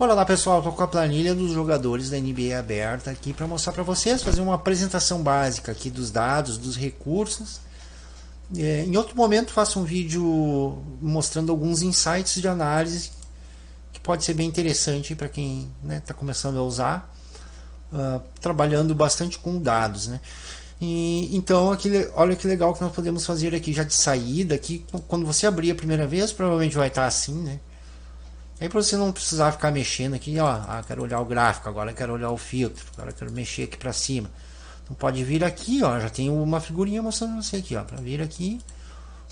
Olá lá pessoal, estou com a planilha dos jogadores da NBA aberta aqui para mostrar para vocês, fazer uma apresentação básica aqui dos dados, dos recursos. Em outro momento faço um vídeo mostrando alguns insights de análise que pode ser bem interessante para quem está começando a usar, trabalhando bastante com dados, né? Então olha que legal que nós podemos fazer aqui já de saída. Aqui, quando você abrir a primeira vez, provavelmente vai estar assim, né? Aí para você não precisar ficar mexendo aqui, ó, quero olhar o gráfico, agora quero olhar o filtro, agora quero mexer aqui para cima. Então pode vir aqui, ó, já tem uma figurinha mostrando você aqui, ó, para vir aqui,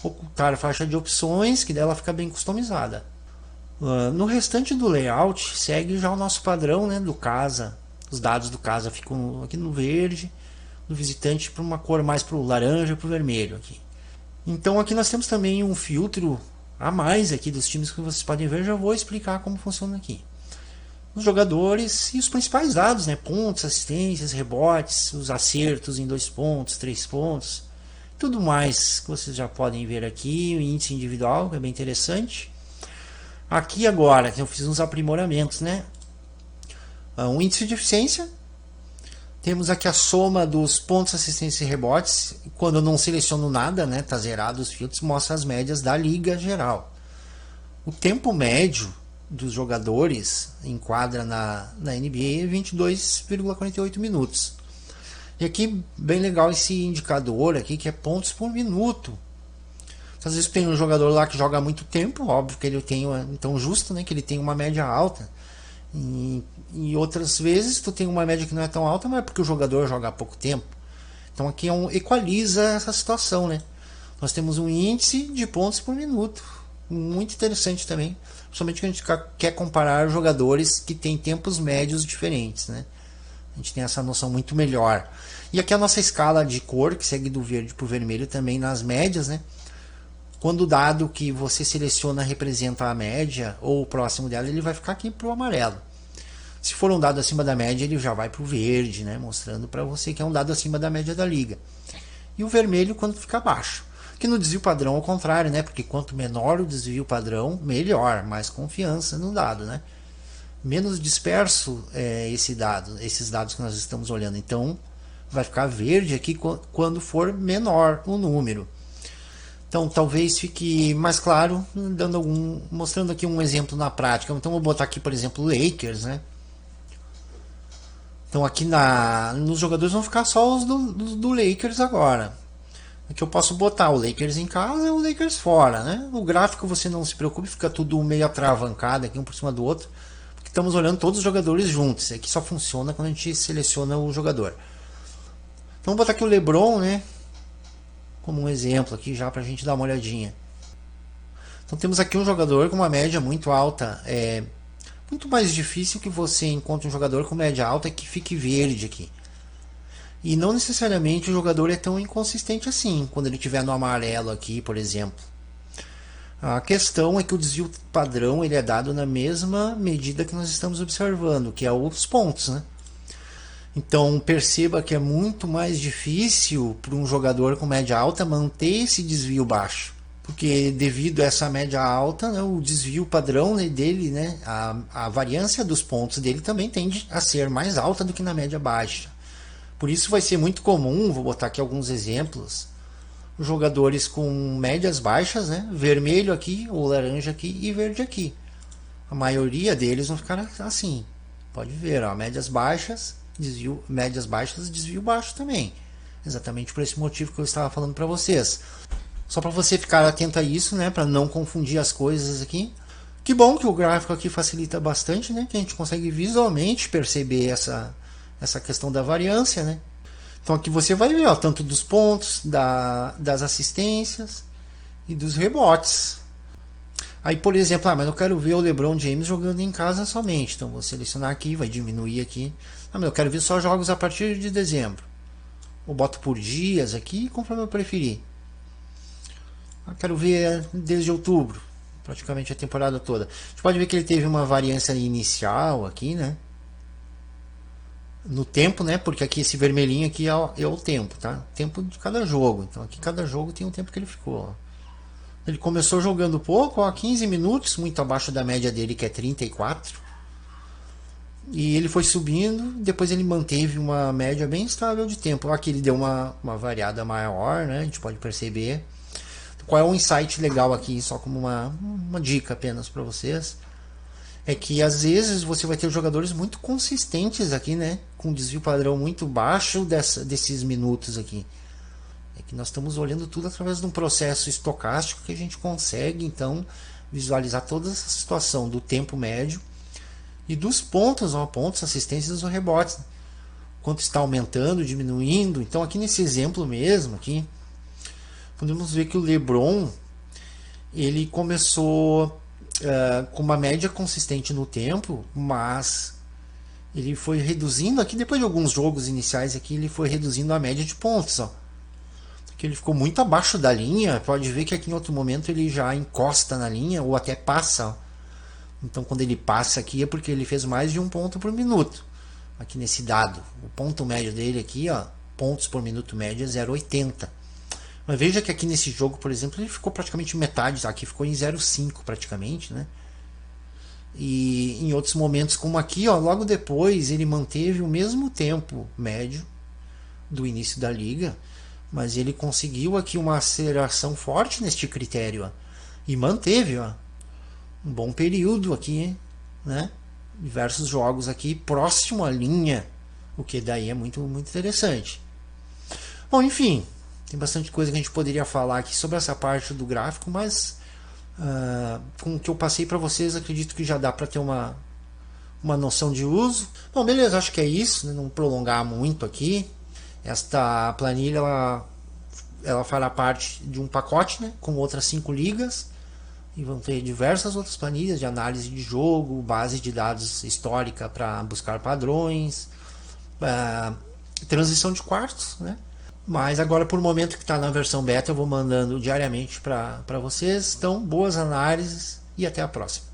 ocultar a faixa de opções, que dela fica bem customizada. No restante do layout segue já o nosso padrão, né, do casa. Os dados do casa ficam aqui no verde, do visitante para uma cor mais para o laranja, para o vermelho aqui. Então aqui nós temos também um filtro a mais aqui dos times que vocês podem ver. Já vou explicar como funciona aqui. Os jogadores e os principais dados, né? Pontos, assistências, rebotes, os acertos em 2 pontos, 3 pontos, tudo mais que vocês já podem ver aqui. O índice individual, que é bem interessante. Aqui agora eu fiz uns aprimoramentos, né? Um índice de eficiência. Temos aqui a soma dos pontos, assistências e rebotes. Quando eu não seleciono nada, né, tá zerado os filtros, mostra as médias da liga geral. O tempo médio dos jogadores em quadra na NBA é 22,48 minutos. E aqui, bem legal esse indicador aqui, que é pontos por minuto. Às vezes tem um jogador lá que joga há muito tempo, óbvio que ele tem, então justo, né, que ele tem uma média alta. E outras vezes tu tem uma média que não é tão alta, mas é porque o jogador joga há pouco tempo. Então aqui equaliza essa situação, né? Nós temos um índice de pontos por minuto, muito interessante também, principalmente que a gente quer comparar jogadores que têm tempos médios diferentes, né? A gente tem essa noção muito melhor. E aqui a nossa escala de cor, que segue do verde para o vermelho também nas médias, né? Quando o dado que você seleciona representa a média ou o próximo dela, ele vai ficar aqui para o amarelo. Se for um dado acima da média, ele já vai para o verde, né? Mostrando para você que é um dado acima da média da liga. E o vermelho quando fica abaixo. Que no desvio padrão ao contrário, né? Porque quanto menor o desvio padrão, melhor, mais confiança no dado, né? Menos disperso é esses dados que nós estamos olhando. Então vai ficar verde aqui quando for menor o número. Então talvez fique mais claro, mostrando aqui um exemplo na prática. Então vou botar aqui, por exemplo, o Lakers, né? Então aqui nos jogadores vão ficar só os do Lakers agora. Aqui eu posso botar o Lakers em casa e o Lakers fora, né? O gráfico você não se preocupe, fica tudo meio atravancado aqui um por cima do outro, porque estamos olhando todos os jogadores juntos. Aqui só funciona quando a gente seleciona o jogador. Então vou botar aqui o LeBron, né? Como um exemplo aqui já para a gente dar uma olhadinha. Então temos aqui um jogador com uma média muito alta. É muito mais difícil que você encontre um jogador com média alta que fique verde aqui. E não necessariamente o jogador é tão inconsistente assim, quando ele estiver no amarelo aqui, por exemplo. A questão é que o desvio padrão ele é dado na mesma medida que nós estamos observando, que é os pontos, né? Então perceba que é muito mais difícil para um jogador com média alta manter esse desvio baixo. Porque devido a essa média alta, né, o desvio padrão dele, né, a variância dos pontos dele também tende a ser mais alta do que na média baixa. Por isso vai ser muito comum, vou botar aqui alguns exemplos, jogadores com médias baixas, né, vermelho aqui, ou laranja aqui e verde aqui. A maioria deles vão ficar assim. Pode ver, ó, médias baixas, desvio baixo também. Exatamente por esse motivo que eu estava falando para vocês. Só para você ficar atento a isso, né, para não confundir as coisas aqui. Que bom que o gráfico aqui facilita bastante, né, que a gente consegue visualmente perceber essa questão da variância, né. Então aqui você vai ver, ó, tanto dos pontos, das assistências e dos rebotes. Aí, por exemplo, mas eu quero ver o LeBron James jogando em casa somente. Então vou selecionar aqui, vai diminuir aqui. Mas eu quero ver só jogos a partir de dezembro. Eu boto por dias aqui, conforme eu preferir. Eu quero ver desde outubro, praticamente a temporada toda. A gente pode ver que ele teve uma variância inicial aqui, né? No tempo, né? Porque aqui esse vermelhinho aqui é o tempo, tá? Tempo de cada jogo. Então aqui cada jogo tem o tempo que ele ficou, ó. Ele começou jogando pouco, ó, 15 minutos, muito abaixo da média dele, que é 34. E ele foi subindo, depois ele manteve uma média bem estável de tempo. Aqui ele deu uma variada maior, né? A gente pode perceber. Qual é um insight legal aqui, só como uma dica apenas para vocês, é que às vezes você vai ter jogadores muito consistentes aqui, né? Com desvio padrão muito baixo desses minutos aqui. É que nós estamos olhando tudo através de um processo estocástico que a gente consegue, então, visualizar toda essa situação do tempo médio e dos pontos, pontos, assistências ou rebotes. Né? Quanto está aumentando, diminuindo. Então aqui nesse exemplo mesmo, aqui, podemos ver que o LeBron ele começou com uma média consistente no tempo, mas ele foi reduzindo aqui, depois de alguns jogos iniciais aqui, ele foi reduzindo a média de pontos. Ó. Aqui ele ficou muito abaixo da linha, pode ver que aqui em outro momento ele já encosta na linha ou até passa. Ó. Então quando ele passa aqui é porque ele fez mais de 1 ponto por minuto. Aqui nesse dado, o ponto médio dele aqui, ó, pontos por minuto médio é 0,80. Mas veja que aqui nesse jogo, por exemplo, ele ficou praticamente metade, aqui ficou em 0,5 praticamente, né? E em outros momentos, como aqui, ó, logo depois ele manteve o mesmo tempo médio do início da liga, mas ele conseguiu aqui uma aceleração forte neste critério, ó, e manteve, ó, um bom período aqui, né? Diversos jogos aqui próximo à linha, o que daí é muito, muito interessante. Bom, enfim, tem bastante coisa que a gente poderia falar aqui sobre essa parte do gráfico, mas com o que eu passei para vocês, acredito que já dá para ter uma noção de uso. Bom, beleza, acho que é isso, né? Não prolongar muito aqui. Esta planilha ela fará parte de um pacote, né? Com outras 5 ligas. E vão ter diversas outras planilhas de análise de jogo, base de dados histórica para buscar padrões, transição de quartos, né? Mas agora, por momento que está na versão beta, eu vou mandando diariamente para vocês. Então, boas análises e até a próxima.